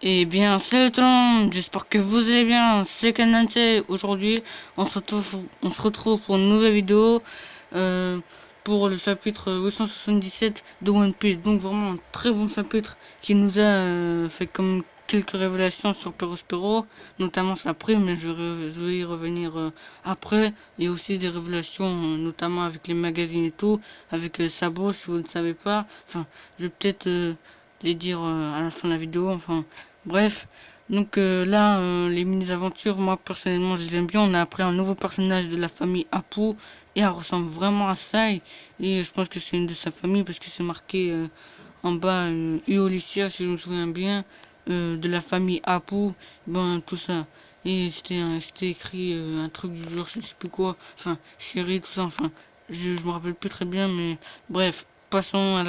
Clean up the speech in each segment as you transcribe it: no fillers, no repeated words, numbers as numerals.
Eh bien, salut tout le monde, j'espère que vous allez bien, c'est Kanante. Aujourd'hui, on se retrouve pour une nouvelle vidéo euh, pour le chapitre 877 de One Piece. Donc vraiment un très bon chapitre qui nous a fait comme quelques révélations sur Perospero, notamment sa prime, mais je vais y revenir après. Il y a aussi des révélations, notamment avec les magazines et tout, avec Sabo, si vous ne savez pas. Enfin, je vais peut-être les dire à la fin de la vidéo, enfin... Bref, donc là, les mini-aventures, moi personnellement, je les aime bien. On a appris un nouveau personnage de la famille Apu et elle ressemble vraiment à Sai. Et je pense que c'est une de sa famille parce que c'est marqué en bas Eolicia, si je me souviens bien, de la famille Apu, ben tout ça. Et c'était écrit un truc du genre, je sais plus quoi, enfin, chérie, tout ça, enfin, je me rappelle plus très bien, mais bref, passons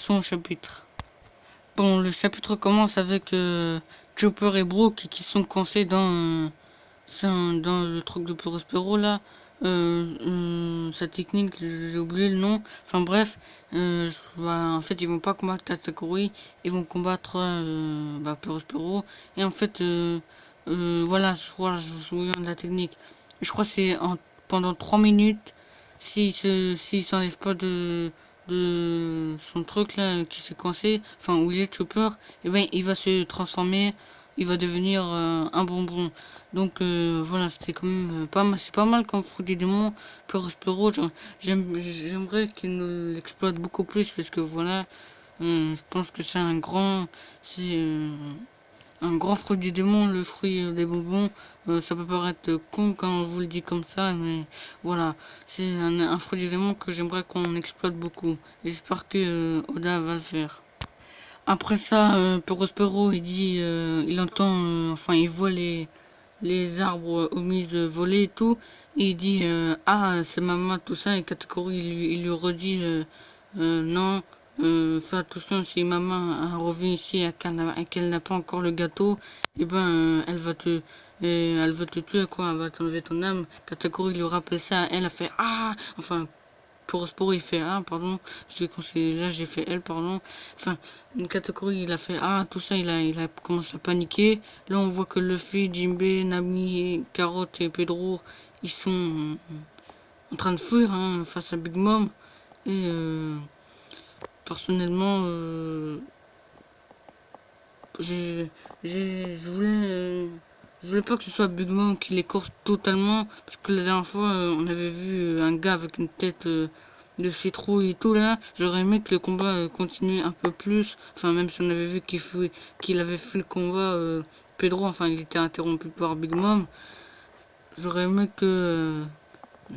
au chapitre. Bon, le chapitre commence avec Chopper et Brooke qui sont coincés dans le truc de Prospero là. Sa technique, j'ai oublié le nom. Enfin bref, en fait, ils vont pas combattre Katakuri, ils vont combattre Prospero. Et en fait, voilà, je me souviens de la technique. Je crois que pendant 3 minutes, s'il s'enlève pas de son truc là qui s'est coincé, enfin où il est Chopper, et ben il va se transformer, il va devenir un bonbon. Donc voilà, c'était quand même pas mal, c'est pas mal comme fruit des démons, Perospero. J'aimerais qu'il nous l'exploite beaucoup plus parce que voilà, je pense que c'est un grand fruit du démon, le fruit des bonbons. Ça peut paraître con quand on vous le dit comme ça, mais voilà, c'est un fruit du démon que j'aimerais qu'on exploite beaucoup. J'espère que Oda va le faire. Après ça, Perospero, il entend, enfin, il voit les arbres omis de voler et tout. Et il dit, ah, c'est maman, tout ça. Et Katakuri, il lui redit, non, fais attention, si maman revient ici et qu'elle n'a pas encore le gâteau, et ben, elle va te tuer, quoi, elle va t'enlever ton âme. Katakuri lui rappelle ça, elle a fait, ah, enfin, Prospero il fait ah pardon, là j'ai fait elle pardon. Enfin, une catégorie il a fait ah tout ça il a commencé à paniquer. Là on voit que Luffy, Jinbe, Nami, Carotte et Pedro ils sont en train de fuir face à Big Mom. Et personnellement j'ai je voulais je voulais pas que ce soit Big Mom qui l'écorce totalement parce que la dernière fois on avait vu un gars avec une tête de citrouille et tout là. J'aurais aimé que le combat continue un peu plus. Enfin même si on avait vu qu'il avait fait le combat Pedro, enfin il était interrompu par Big Mom. J'aurais aimé que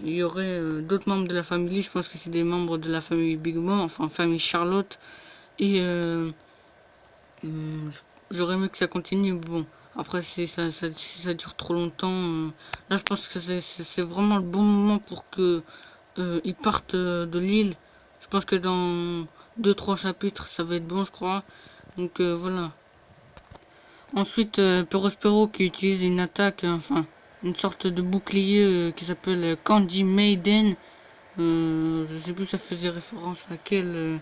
il y aurait d'autres membres de la famille. Je pense que c'est des membres de la famille Big Mom, enfin famille Charlotte. Et Hum, j'aurais aimé que ça continue. Bon, après, si ça dure trop longtemps, là, je pense que c'est vraiment le bon moment pour que ils partent de l'île. Je pense que dans deux trois chapitres, ça va être bon, je crois. Donc voilà. Ensuite, Perospero qui utilise une attaque, enfin, une sorte de bouclier qui s'appelle Candy Maiden. Je sais plus, ça faisait référence à quel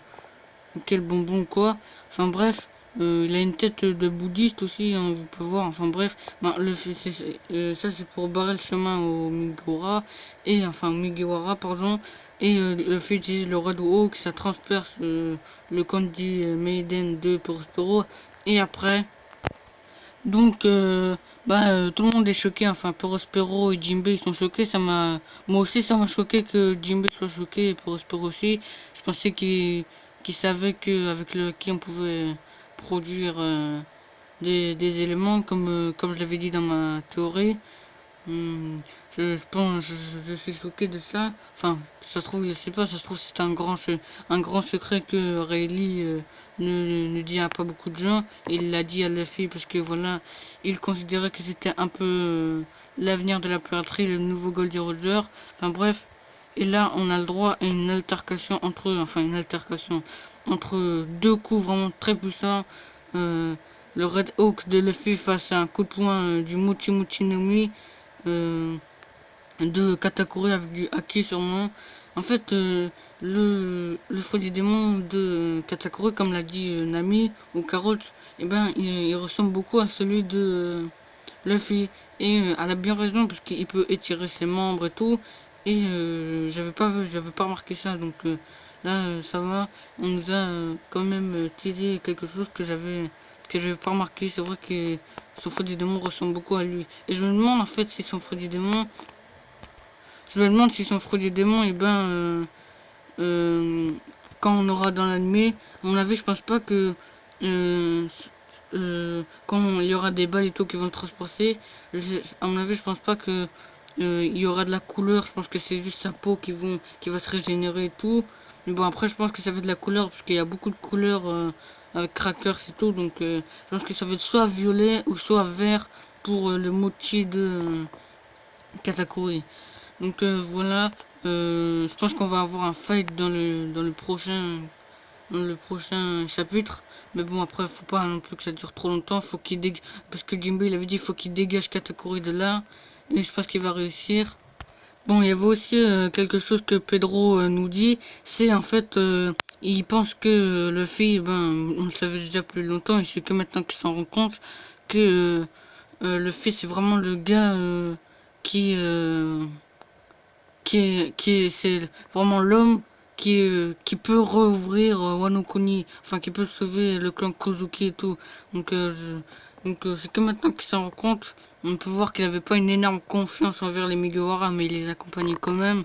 bonbon quoi. Enfin bref, il a une tête de bouddhiste aussi, hein, vous pouvez voir. Enfin bref, ben, ça c'est pour barrer le chemin au Mugiwara et enfin au Mugiwara pardon. Et le fait d'utiliser le Red Hawk, ça transperce le Candy Maiden de Prospero. Et après, donc tout le monde est choqué. Enfin Prospero et Jinbe ils sont choqués. Moi aussi ça m'a choqué que Jinbe soit choqué et Prospero aussi. Je pensais qu'il savait qu'avec le qui on pouvait produire des éléments comme je l'avais dit dans ma théorie. Hmm, je pense, je suis choqué de ça. Enfin, ça se trouve, je sais pas, ça se trouve c'est un grand secret que Rayleigh ne dit à pas beaucoup de gens. Il l'a dit à Luffy parce que voilà, il considérait que c'était un peu l'avenir de la piraterie, le nouveau Goldie Roger. Enfin bref, et là on a le droit à une altercation entre eux, enfin une altercation entre deux coups vraiment très puissants. Euh, le Red Hawk de Luffy face à un coup de poing du Mochi Mochi no Mi de Katakuri avec du haki sûrement. En fait, le fruit du démon de Katakuri, comme l'a dit Nami ou Carrot, et ben, il ressemble beaucoup à celui de Luffy. Et elle a bien raison, parce qu'il peut étirer ses membres et tout. Et j'avais pas remarqué ça, donc là, ça va. On nous a quand même teasé quelque chose que j'avais pas remarqué. C'est vrai que son fruit du démon ressemble beaucoup à lui. Et je me demande en fait si son fruit du démon, je me demande si son fruit du démon, et ben, euh, quand on aura dans l'anime, à mon avis, je pense pas que euh, quand il y aura des balles et tout qui vont transporter, à mon avis, je pense pas que il y aura de la couleur. Je pense que c'est juste sa peau qui va se régénérer et tout. Mais bon, après, je pense que ça fait de la couleur parce qu'il y a beaucoup de couleurs avec crackers et tout. Donc, je pense que ça va être soit violet ou soit vert pour le mochi de Katakuri. Donc voilà, je pense qu'on va avoir un fight dans le prochain chapitre. Mais bon, après, faut pas non plus que ça dure trop longtemps. Faut qu'il dégage, parce que Jimbe il avait dit, faut qu'il dégage Katakuri de là. Et je pense qu'il va réussir. Bon, il y avait aussi quelque chose que Pedro nous dit, c'est en fait, il pense que Luffy, ben, on le savait déjà plus longtemps, et c'est que maintenant qu'il s'en rend compte que Luffy c'est vraiment le gars qui, euh, c'est vraiment l'homme qui peut rouvrir Wano Kuni, enfin qui peut sauver le clan Kozuki et tout. Donc, c'est que maintenant qu'il s'en rend compte, on peut voir qu'il n'avait pas une énorme confiance envers les Mugiwara, mais il les accompagnait quand même.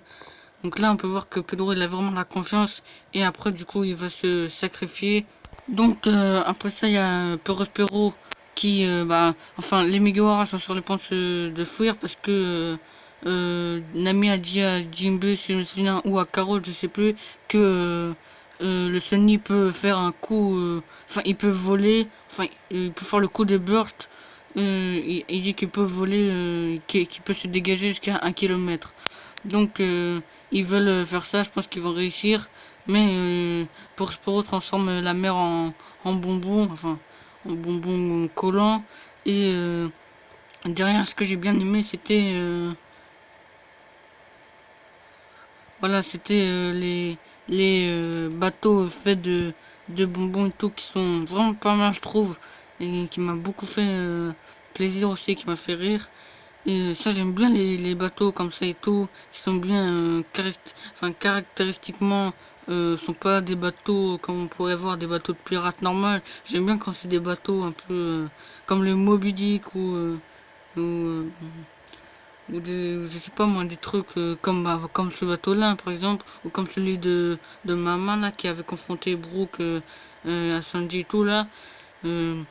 Donc là, on peut voir que Pedro il a vraiment la confiance, et après, du coup, il va se sacrifier. Donc, après ça, il y a Perospero qui, bah, enfin, les Mugiwara sont sur le point de fuir parce que Nami a dit à Jinbe, si je me souviens, ou à Carol, je sais plus, que le Sunny peut faire un coup, enfin, il peut voler, enfin, il peut faire le coup de burst. Il dit qu'il peut voler, qu'il peut se dégager jusqu'à 1 kilomètre. Donc, ils veulent faire ça, je pense qu'ils vont réussir. Mais pour Sporo transforme la mer en bonbon, enfin, en bonbon collant. Et derrière, ce que j'ai bien aimé, c'était voilà, c'était les bateaux faits de bonbons et tout qui sont vraiment pas mal, je trouve, et qui m'a beaucoup fait plaisir aussi, qui m'a fait rire. Et ça, j'aime bien les bateaux comme ça et tout, qui sont bien enfin, caractéristiquement, sont pas des bateaux comme on pourrait voir des bateaux de pirates normales. J'aime bien quand c'est des bateaux un peu comme le Moby Dick ou, euh, ou des, je sais pas moi, des trucs comme, bah, comme ce bateau-là, par exemple, ou comme celui de Mama, là, qui avait confronté Brooke à Sanji et tout, là. Euh,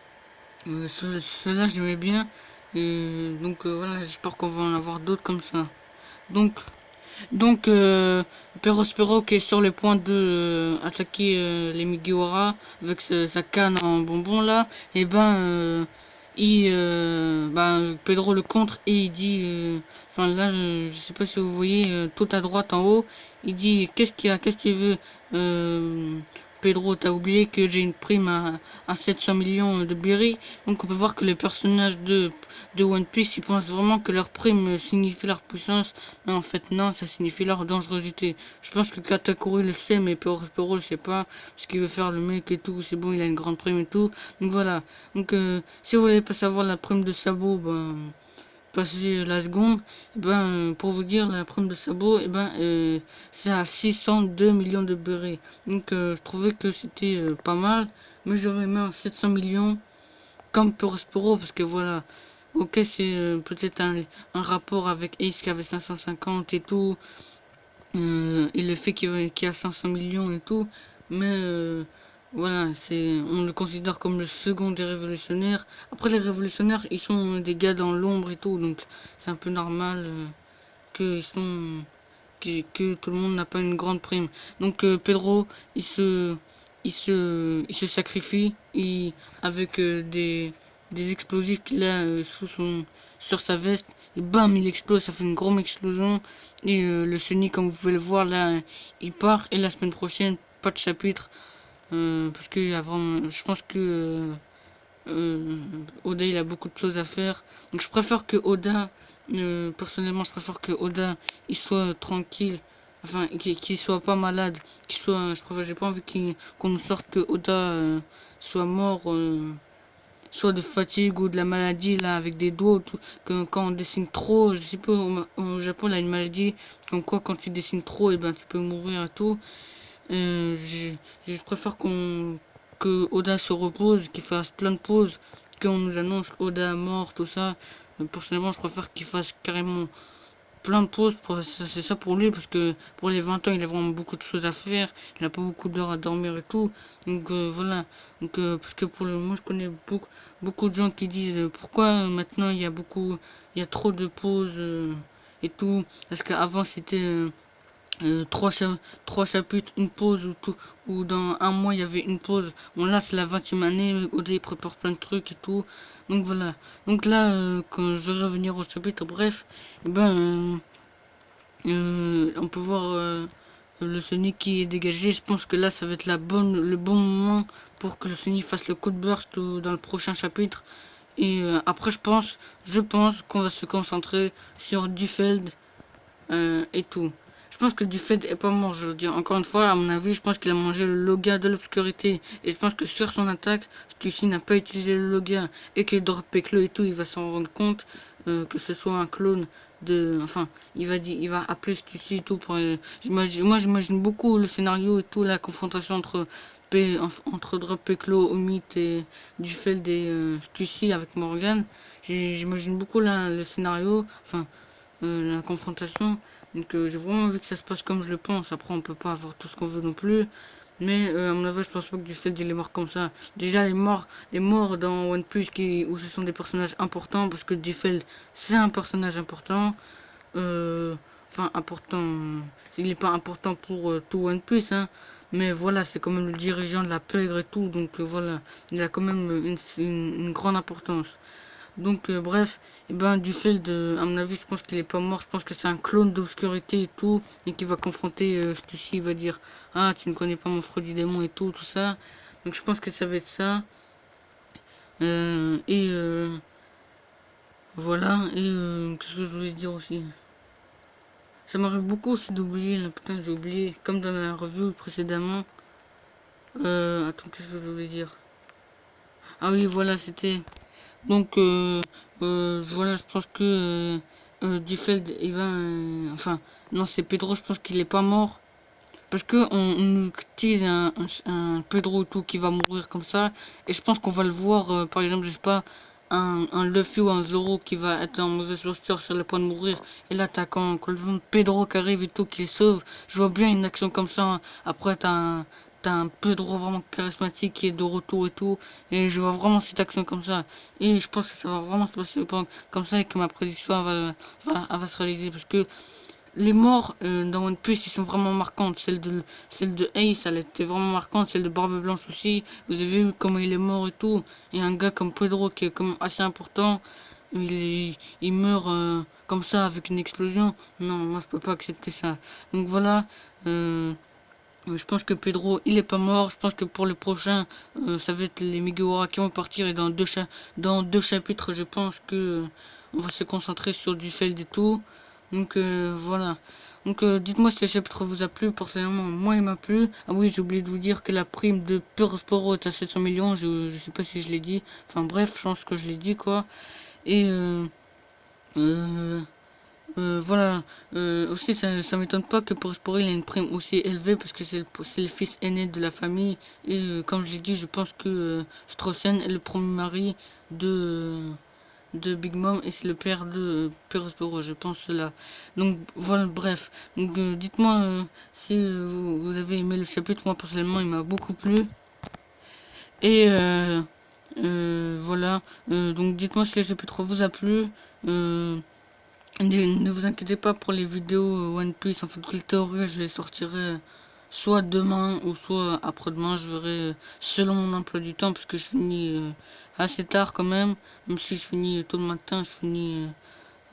Ceux-là, j'aimais bien. Et donc, voilà, j'espère qu'on va en avoir d'autres comme ça. Donc, donc, Perospero qui est sur le point de attaquer les Mugiwara avec sa canne en bonbon là, et ben Pedro le contre et il dit, enfin là je sais pas si vous voyez tout à droite en haut, il dit qu'est-ce qu'il y a, qu'est-ce qu'il veut, Pedro, t'as oublié que j'ai une prime à 700 millions de berry. Donc on peut voir que les personnages de One Piece ils pensent vraiment que leur prime signifie leur puissance. Mais en fait non, ça signifie leur dangerosité. Je pense que Katakuri le sait, mais Perospero le sait pas, parce qu'il veut faire le mec et tout, c'est bon, il a une grande prime et tout. Donc voilà. Donc si vous voulez pas savoir la prime de Sabo, ben passer la seconde, eh ben, pour vous dire, la prime de sabot, c'est à 602 millions de bérets. Donc, je trouvais que c'était pas mal, mais j'aurais aimé un 700 millions comme Perospero, parce que voilà, ok, c'est peut-être un rapport avec Ace qui avait 550 et tout, et le fait qu'il y a 500 millions et tout, mais voilà, on le considère comme le second des révolutionnaires. Après, les révolutionnaires, ils sont des gars dans l'ombre et tout, donc c'est un peu normal que, que tout le monde n'a pas une grande prime. Donc Pedro, il se sacrifie avec des explosifs qu'il a sur sa veste. Et bam, il explose, ça fait une grosse explosion. Et le Sunny, comme vous pouvez le voir là, il part. Et la semaine prochaine, pas de chapitre. Parce que avant, je pense que Oda il a beaucoup de choses à faire. Donc je préfère que Oda, personnellement, je préfère que Oda il soit tranquille enfin, qu'il soit pas malade, qu'il soit, je préfère, j'ai pas envie qu'on nous sorte que Oda soit mort, soit de fatigue ou de la maladie là avec des doigts, ou tout, que quand on dessine trop, je sais pas, au Japon, il y a une maladie, comme quoi quand tu dessines trop, et ben tu peux mourir et tout. Euh, je, je préfère que Oda se repose, qu'il fasse plein de pauses, qu'on nous annonce qu'Oda est mort, tout ça. Personnellement, je préfère qu'il fasse carrément plein de pauses. C'est ça pour lui, parce que pour les 20 ans, il a vraiment beaucoup de choses à faire. Il n'a pas beaucoup d'heures à dormir et tout. Donc voilà. Donc, parce que moi, je connais beaucoup de gens qui disent pourquoi maintenant il y a trop de pauses et tout. Parce qu'avant, c'était trois chapitres, une pause ou dans un mois il y avait une pause. Bon là c'est la 20e année, Oda il prépare plein de trucs et tout. Donc voilà. Donc là quand je vais revenir au chapitre, bref, eh ben on peut voir le Sonic qui est dégagé. Je pense que là ça va être le bon moment pour que le Sonic fasse le coup de burst dans le prochain chapitre. Et après je pense qu'on va se concentrer sur Dufeld et tout. Je pense que Dufeld est pas mort, je veux dire. Encore une fois, à mon avis, je pense qu'il a mangé le Loga de l'obscurité. Et je pense que sur son attaque, Stussy n'a pas utilisé le Loga. Et qu'il drop Peklo et tout, il va s'en rendre compte que ce soit un clone de... Enfin, il va appeler Stussy et tout. Moi, j'imagine beaucoup le scénario et tout, la confrontation entre Drop Peklo, Omid et Dufeld et Stussy avec Morgan. J'imagine beaucoup là, le scénario. Enfin, la confrontation. Donc j'ai vraiment envie que ça se passe comme je le pense. Après on peut pas avoir tout ce qu'on veut non plus. Mais à mon avis je pense pas que Dufeld il est mort comme ça. Déjà les morts dans One Piece où ce sont des personnages importants parce que Dufeld c'est un personnage important. Enfin important. Il n'est pas important pour tout One Piece hein. Mais voilà, c'est quand même le dirigeant de la pègre et tout. Donc voilà, il a quand même une grande importance. Donc bref, et ben Dufeld, à mon avis, je pense qu'il est pas mort. Je pense que c'est un clone d'obscurité et tout, et qui va confronter Stussy. Il va dire ah tu ne connais pas mon frère du démon et tout ça. Donc je pense que ça va être ça. Et voilà. Et qu'est-ce que je voulais dire aussi? Ça m'arrive beaucoup aussi d'oublier. Là, putain, j'ai oublié. Comme dans la review précédemment. Attends, qu'est-ce que je voulais dire? Ah oui, voilà, c'était. Donc voilà, je pense que Dufeld, il va... enfin, non, c'est Pedro, je pense qu'il est pas mort. Parce que on nous utilise un Pedro tout qui va mourir comme ça. Et je pense qu'on va le voir, par exemple, je sais pas, un Luffy ou un Zoro qui va être en mauvaise posture sur le point de mourir. Et là, t'as quand le Pedro qui arrive et tout, qui les sauve. Je vois bien une action comme ça. Après, t'as un Pedro vraiment charismatique qui est de retour et tout. Et je vois vraiment cette action comme ça. Et je pense que ça va vraiment se passer comme ça et que ma prédiction elle va se réaliser. Parce que les morts dans One Piece, ils sont vraiment marquantes. Celle de Ace, elle était vraiment marquante. Celle de Barbe Blanche aussi. Vous avez vu comment il est mort et tout. Et un gars comme Pedro qui est comme assez important, il meurt comme ça avec une explosion. Non, moi je peux pas accepter ça. Donc voilà. Je pense que Pedro, il est pas mort. Je pense que pour le prochain, ça va être les Mugiwara qui vont partir. Et dans deux chapitres, je pense que on va se concentrer sur Dufeld et tout. Donc voilà. Donc dites-moi si le chapitre vous a plu. Personnellement, moi il m'a plu. Ah oui, j'ai oublié de vous dire que la prime de Perosporo est à 700 millions. Je sais pas si je l'ai dit. Enfin bref, je pense que je l'ai dit quoi. Et euh, voilà. Aussi, ça m'étonne pas que Perosporo il ait une prime aussi élevée parce que c'est le fils aîné de la famille. Et comme je l'ai dit, je pense que Strossen est le premier mari de Big Mom et c'est le père de Perosporo, je pense cela. Donc voilà, bref. Donc dites-moi si vous avez aimé le chapitre. Moi personnellement, il m'a beaucoup plu. Et voilà. Donc dites-moi si le chapitre vous a plu. Euh, ne vous inquiétez pas pour les vidéos One Piece. En fait, les théories, je les sortirai soit demain ou soit après-demain. Je verrai selon mon emploi du temps parce que je finis assez tard quand même. Même si je finis tôt le matin, je finis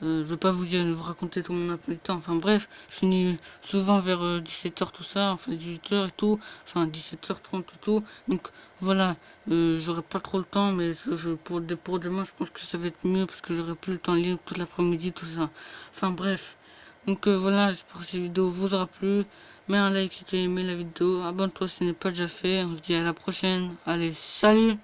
je vais pas vous raconter tout mon emploi du temps. Enfin bref, je finis souvent vers 17h tout ça, enfin 18h et tout, enfin 17h30 et tout. Donc voilà, j'aurai pas trop le temps, mais pour demain, je pense que ça va être mieux parce que j'aurai plus le temps libre toute l'après-midi, tout ça. Enfin bref, Donc voilà, j'espère que cette vidéo vous aura plu. Mets un like si tu as aimé la vidéo. Abonne-toi si ce n'est pas déjà fait. On se dit à la prochaine. Allez, salut!